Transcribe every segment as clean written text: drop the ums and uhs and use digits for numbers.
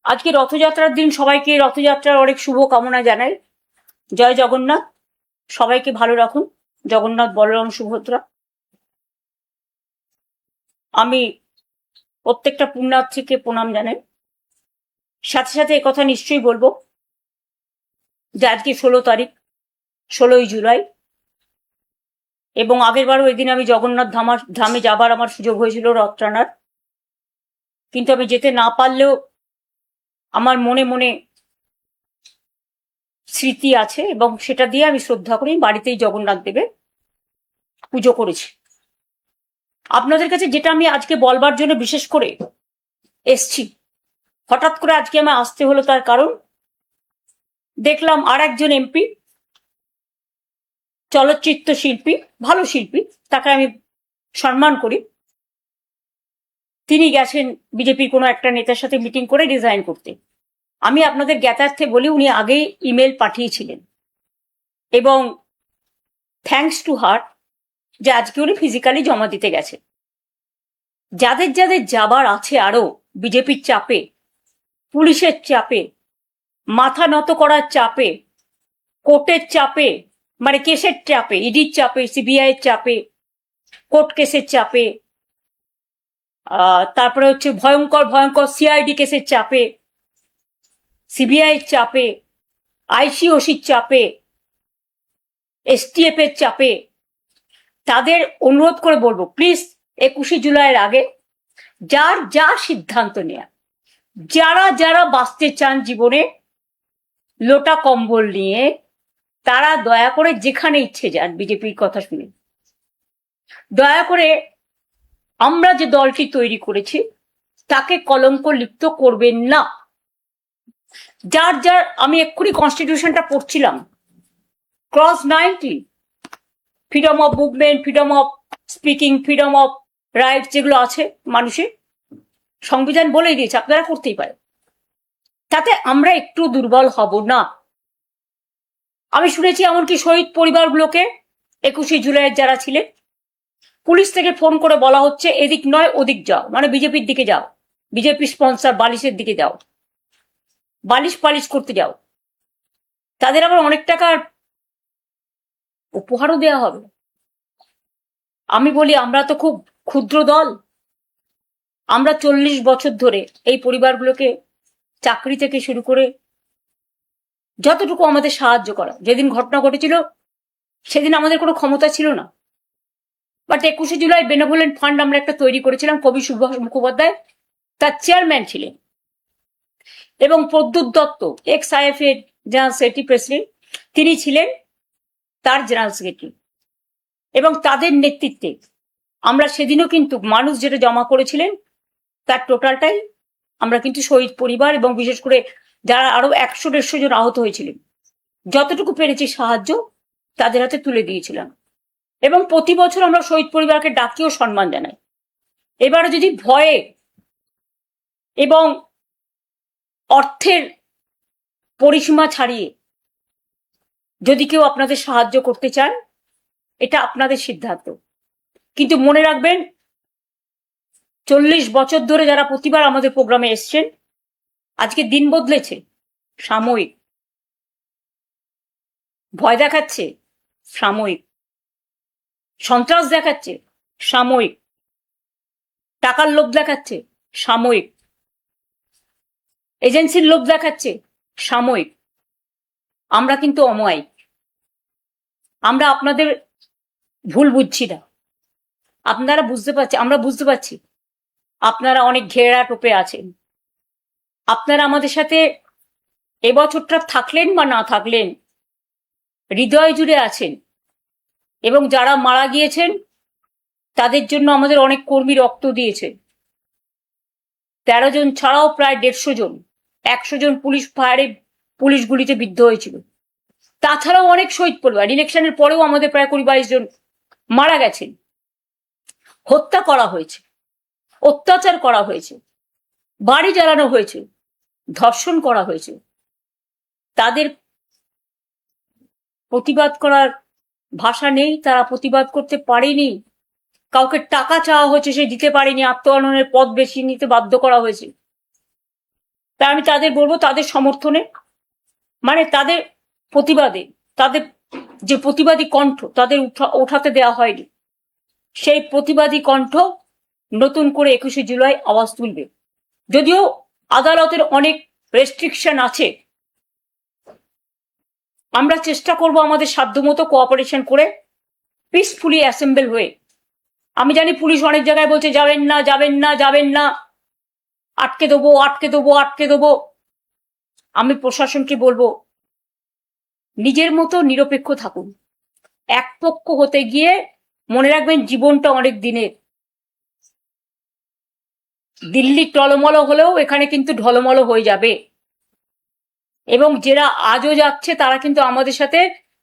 আজকে রথযাত্রার দিন সবাইকে রথযাত্রার অনেক শুভ কামনা জানাই। জয় জগন্নাথ। সবাইকে ভালো রাখুন। জগন্নাথ বলরাম সুভদ্রা। আমি প্রত্যেকটা পুণ্যার্থীকে প্রণাম জানাই। সাথে সাথে একথা নিশ্চয়ই বলবো যে আজকে 16 তারিখ, 16ই জুলাই, এবং আগেরবারও এদিন আমি জগন্নাথ ধামে যাবার আমার সুযোগ হয়েছিল রথ টানার, কিন্তু আমি যেতে না পারলেও আমার মনে মনে স্মৃতি আছে এবং সেটা দিয়ে আমি শ্রদ্ধা করি। বাড়িতেই জগন্নাথ দেবের পুজো করেছি। আপনাদের কাছে যেটা আমি আজকে বলবার জন্য বিশেষ করে এসছি, হঠাৎ করে আজকে আমার আসতে হলো, তার কারণ দেখলাম আর একজন এমপি, চলচ্চিত্র শিল্পী, ভালো শিল্পী, তাকে আমি সম্মান করি, তিনি গেছেন বিজেপির কোনো একটা নেতার সাথে মিটিং করে রিজাইন করতে। আমি আপনাদের জ্ঞাতার্থে বলি, উনি আগেই ইমেল পাঠিয়েছিলেন এবং থ্যাঙ্কস টু হার যে আজকে উনি ফিজিক্যালি জমা দিতে গেছে। যাদের যাদের যাবার আছে আরো বিজেপির চাপে, পুলিশের চাপে, মাথা নত করার চাপে, কোর্টের চাপে, মানে কেসের চাপে, ইডির চাপে, সিবিআই এর চাপে, কোর্ট কেসের চাপে, তারপরে হচ্ছে ভয়ঙ্কর ভয়ঙ্কর সিআইডি কেসের চাপে, সিবিআই এর চাপে, আইসিওসির চাপে, এসটিএফ এর চাপে, তাদের অনুরোধ করে বলবো, প্লিজ 21শে জুলাইয়ের আগে যার যা সিদ্ধান্ত নেয়া, যারা যারা বাঁচতে চান জীবনে লোটা কম্বল নিয়ে, তারা দয়া করে যেখানে ইচ্ছে যান বিজেপির কথা শুনে। দয়া করে আমরা যে দলটি তৈরি করেছি তাকে কলঙ্ক লিপ্ত করবেন না। যার যার, আমি এক্ষুনি কনস্টিটিউশনটা পড়ছিলাম, clause 90, freedom of movement, freedom of speaking, freedom of rights, যেগুলো আছে মানুষের, সংবিধান বলেই দিয়েছে আপনারা করতেই পারেন। তাতে আমরা একটু দুর্বল হব না। আমি শুনেছি এমনকি শহীদ পরিবারগুলোকে 21শে জুলাইয়ের যারা ছিলেন, পুলিশ থেকে ফোন করে বলা হচ্ছে এদিক নয় ওদিক যাও, মানে বিজেপির দিকে যাও, বিজেপি স্পন্সর বালিশের দিকে যাও, বালিশ পালিশ করতে যাও। তাদের আবার অনেক টাকার উপহারও দেওয়া হবে। আমি বলি, আমরা তো খুব ক্ষুদ্র দল। আমরা 40 বছর ধরে এই পরিবারগুলোকে চাকরি থেকে শুরু করে যতটুকু আমাদের সাহায্য করা, যেদিন ঘটনা ঘটেছিল সেদিন আমাদের কোনো ক্ষমতা ছিল না, বাট 21শে জুলাই বেনেভোলেন্ট ফান্ড আমরা একটা তৈরি করেছিলাম, কবি সুভাষ মুখোপাধ্যায় তার চেয়ারম্যান ছিলেন, এবং প্রদ্যুৎ দত্ত এক্স আইএফ এর জেনারেল সেক্রেটারি প্রেসিডেন্ট, তিনি ছিলেন তার জেনারেল সেক্রেটারি, এবং তাদের নেতৃত্বে আমরা সেদিনও কিন্তু মানুষ যেটা জমা করেছিলেন তার টোটালটাই আমরা কিন্তু শহীদ পরিবার এবং বিশেষ করে যারা আরো 100-150 জন আহত হয়েছিলেন, যতটুকু পেরেছি সাহায্য তাদের হাতে তুলে দিয়েছিলাম। এবং প্রতি বছর আমরা শহীদ পরিবারকে ডাকিও সম্মান জানাই। এবারে যদি ভয়ে এবং অর্থের পরিসীমা ছাড়িয়ে যদি কেউ আপনাদের সাহায্য করতে চান, এটা আপনাদের সিদ্ধান্ত, কিন্তু মনে রাখবেন 40 বছর ধরে যারা প্রতিবার আমাদের প্রোগ্রামে এসছেন, আজকে দিন বদলেছে, সাময়িক। ভয় দেখাচ্ছে, সাময়িক। সন্ত্রাস দেখাচ্ছে, সাময়িক। টাকার লোভ দেখাচ্ছে, সাময়িক। এজেন্সির লোভ দেখাচ্ছে, সাময়িক। আমরা কিন্তু অমায়িক। আমরা আপনাদের ভুল বুঝছি না, আপনারা বুঝতে পারছি, আমরা বুঝতে পারছি আপনারা অনেক ঘেরা টোপে আছেন। আপনারা আমাদের সাথে এবছরটা থাকলেন বা না থাকলেন, হৃদয় জুড়ে আছেন, এবং যারা মারা গিয়েছেন তাদের জন্য আমাদের অনেক কর্মী রক্ত দিয়েছে। 13 জন ছাড়াও প্রায় 150 জন, 100 জন পুলিশ ফায়ারে, পুলিশ গুলিতে বিদ্ধ হয়েছিল। তাছাড়াও অনেক শহীদ পরিবার, ইলেকশনের পরেও আমাদের প্রায় 20-22 জন মারা গেছেন, হত্যা করা হয়েছে, অত্যাচার করা হয়েছে, বাড়ি জ্বালানো হয়েছে, ধর্ষণ করা হয়েছে। তাদের প্রতিবাদ করার ভাষা নেই, তারা প্রতিবাদ করতে পারেনি। কাউকে টাকা চাওয়া হয়েছে, সে দিতে পারেনি, আত্মহননের পথ বেছে নিতে বাধ্য করা হয়েছে। তাই আমি তাদের বলবো, তাদের সমর্থনে, মানে তাদের প্রতিবাদে, তাদের যে প্রতিবাদী কণ্ঠ তাদের ওঠাতে দেওয়া হয়নি, সেই প্রতিবাদী কণ্ঠ নতুন করে 21শে জুলাই আওয়াজ তুলবে। যদিও আদালতের অনেক রেস্ট্রিকশন আছে, আমরা চেষ্টা করব আমাদের সাধ্যমতো কোঅপারেশন করে পিসফুলি অ্যাসেম্বল হয়ে। আমি জানি পুলিশ অনেক জায়গায় বলছে যাবেন না, যাবেন না, যাবেন না, আটকে দেবো, আটকে দেবো, আটকে দেবো। আমি প্রশাসনকে বলবো, নিজের মতো নিরপেক্ষ থাকুন। এক পক্ষ হতে গিয়ে মনে রাখবেন জীবনটা অনেক দিনের। দিল্লি টলমল হলেও এখানে কিন্তু ঢলমল হয়ে যাবে, এবং যারা আজও যাচ্ছে তারা কিন্তু আমাদের সাথে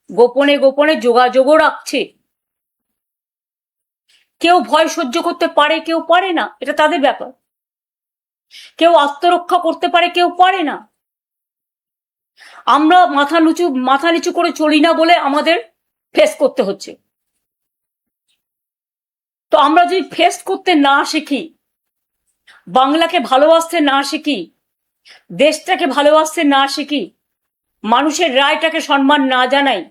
গোপনে গোপনে যোগাযোগও রাখছে। কেউ ভয় সহ্য করতে পারে, কেউ পারে না, এটা তাদের ব্যাপার। কেউ আত্মরক্ষা করতে পারে, কেউ পারে না। আমরা মাথা নিচু করে চলি না বলে আমাদের ফেস করতে হচ্ছে। তো আমরা যদি ফেস করতে না শিখি, বাংলাকে ভালোবাসতে না শিখি, দেশটাকে ভালোবাসতে না শিখি, মানুষের রায়টাকে সম্মান না জানাই,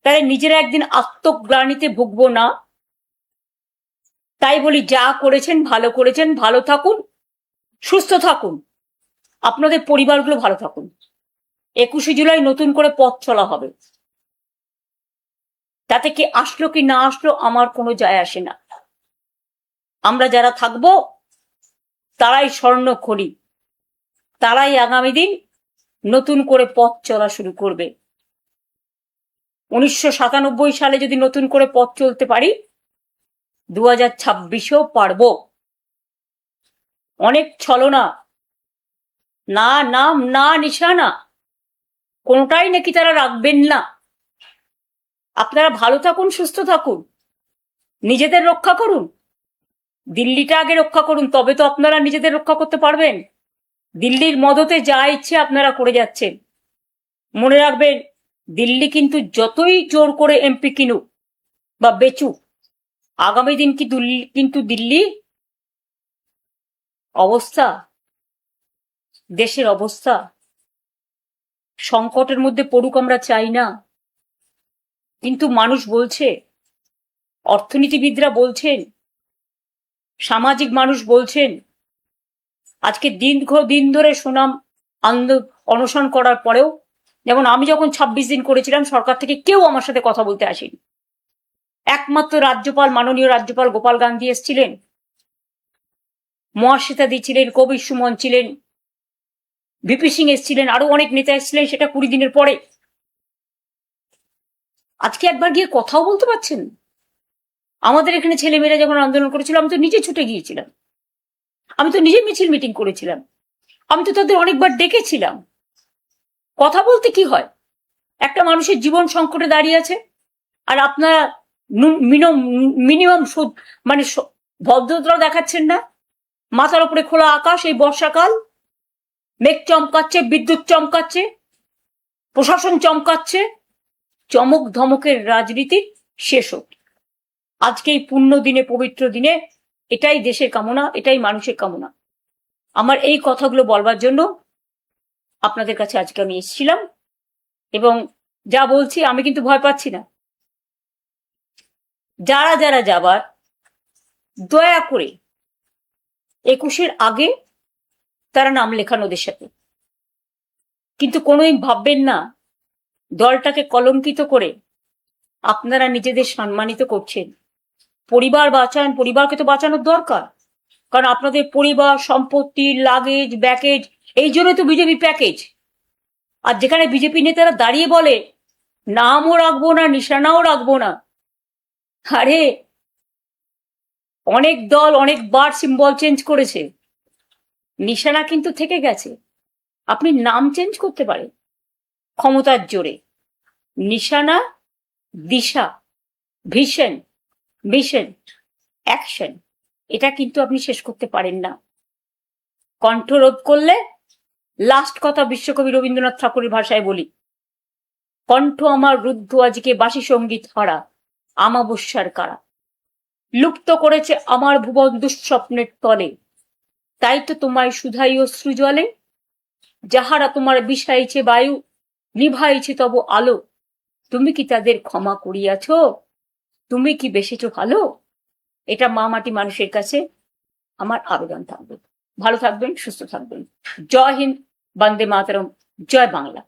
তাহলে নিজেরা একদিন আত্মগ্লানিতে ভুগবো না। তাই বলি, যা করেছেন ভালো করেছেন, ভালো থাকুন, সুস্থ থাকুন, আপনাদের পরিবারগুলো ভালো থাকুন। 21শে জুলাই নতুন করে পথ চলা হবে, তাতে কি আসলো কি না আসলো আমার কোনো যায় আসে না। আমরা যারা থাকবো তারাই স্বর্ণক্ষরী, তারাই আগামী দিন নতুন করে পথ চলা শুরু করবে। 1997 সালে যদি নতুন করে পথ চলতে পারি, 2026-এও পারবো। অনেক ছলনা, না নাম না নিশানা, কোনটাই নাকি তারা রাখবেন না। আপনারা ভালো থাকুন, সুস্থ থাকুন, নিজেদের রক্ষা করুন, দিল্লিটা আগে রক্ষা করুন, তবে তো আপনারা নিজেদের রক্ষা করতে পারবেন। দিল্লির মদতে যা ইচ্ছে আপনারা করে যাচ্ছেন। মনে রাখবেন, দিল্লি কিন্তু যতই জোর করে এমপি কিনুক বা বেচুক, আগামী দিন কিন্তু দিল্লি অবস্থা, দেশের অবস্থা সংকটের মধ্যে পড়ুক, আমরা চাই না। কিন্তু মানুষ বলছে, অর্থনীতিবিদরা বলছেন, সামাজিক মানুষ বলছেন, আজকে দিন ধরে সুনাম অনশন করার পরেও, যেমন আমি যখন 26 দিন করেছিলাম, সরকার থেকে কেউ আমার সাথে কথা বলতে আসেনি। একমাত্র রাজ্যপাল, মাননীয় রাজ্যপাল গোপাল গান্ধী এসেছিলেন, মহাশ্বেতাদি ছিলেন, কবির সুমন ছিলেন, ভিপি সিং এসেছিলেন, আরো অনেক নেতা এসেছিলেন, সেটা 20 দিনের পরে। আজকে একবার গিয়ে কথাও বলতে পারছেন। আমাদের এখানে ছেলেমেয়েরা যখন আন্দোলন করেছিল, আমি তো নিজে ছুটে গিয়েছিলাম, আমি তো নিজে মিছিল মিটিং করেছিলাম, আমি তো তাদের অনেকবার ডেকেছিলাম। কথা বলতে কি হয়, একটা মানুষের জীবন সংকটে দাঁড়িয়ে আছে, আর আপনারা মিনিমাম মানে ভদ্রতাও দেখাচ্ছেন না। মাথার উপরে খোলা আকাশ, এই বর্ষাকাল, মেঘ চমকাচ্ছে, বিদ্যুৎ চমকাচ্ছে, প্রশাসন চমকাচ্ছে, চমক ধমকের রাজনীতি শেষ হোক। আজকে এই পুণ্য দিনে, পবিত্র দিনে, এটাই দেশের কামনা, এটাই মানুষের কামনা। আমার এই কথাগুলো বলবার জন্য আপনাদের কাছে আজকে আমি এসেছিলাম, এবং যা বলছি আমি কিন্তু ভয় পাচ্ছি না। যারা যারা যাবার, দয়া করে 21-এর আগে তারা নাম লেখান ওদের সাথে। কিন্তু কোনোদিন ভাববেন না দলটাকে কলঙ্কিত করে আপনারা নিজেদের সম্মানিত করছেন। পরিবার বাঁচান, পরিবারকে তো বাঁচানোর দরকার, কারণ আপনাদের পরিবার, সম্পত্তি, লাগেজ, ব্যাকেজ, এই জন্য তো বিজেপি প্যাকেজ। আর যেখানে বিজেপি নেতারা দাঁড়িয়ে বলে নামও রাখবো না, নিশানাও রাখবো না, আরে অনেক দল অনেকবার সিম্বল চেঞ্জ করেছে, নিশানা কিন্তু থেকে গেছে। আপনি নাম চেঞ্জ করতে পারেন ক্ষমতার জোরে, নিশানা, দিশা, ভিশন, মিশন, অ্যাকশন, এটা কিন্তু আপনি শেষ করতে পারেন না। কণ্ঠরোধ করলে, লাস্ট কথা বিশ্বকবি রবীন্দ্রনাথ ঠাকুরের ভাষায় বলি, কণ্ঠ আমার রুদ্ধ আজকে বাসি সঙ্গীত হারা, আমাবস্যার কারা, লুপ্ত করেছে আমার ভুবন দুঃস্বপ্নের তলে, তাই তো তোমায় সুধাই অশ্রু জলে, যাহারা তোমার বিষাইছে বায়ু, নিভাইছে তব আলো, তুমি কি তাদের ক্ষমা করিয়াছ? তুমি কি বেসেছ ভালো? এটা মা মাটি মানুষের কাছে আমার আবেদন থাকবে। ভালো থাকবেন, সুস্থ থাকবেন। জয় হিন্দ, বন্দে মাতরম, জয় বাংলা।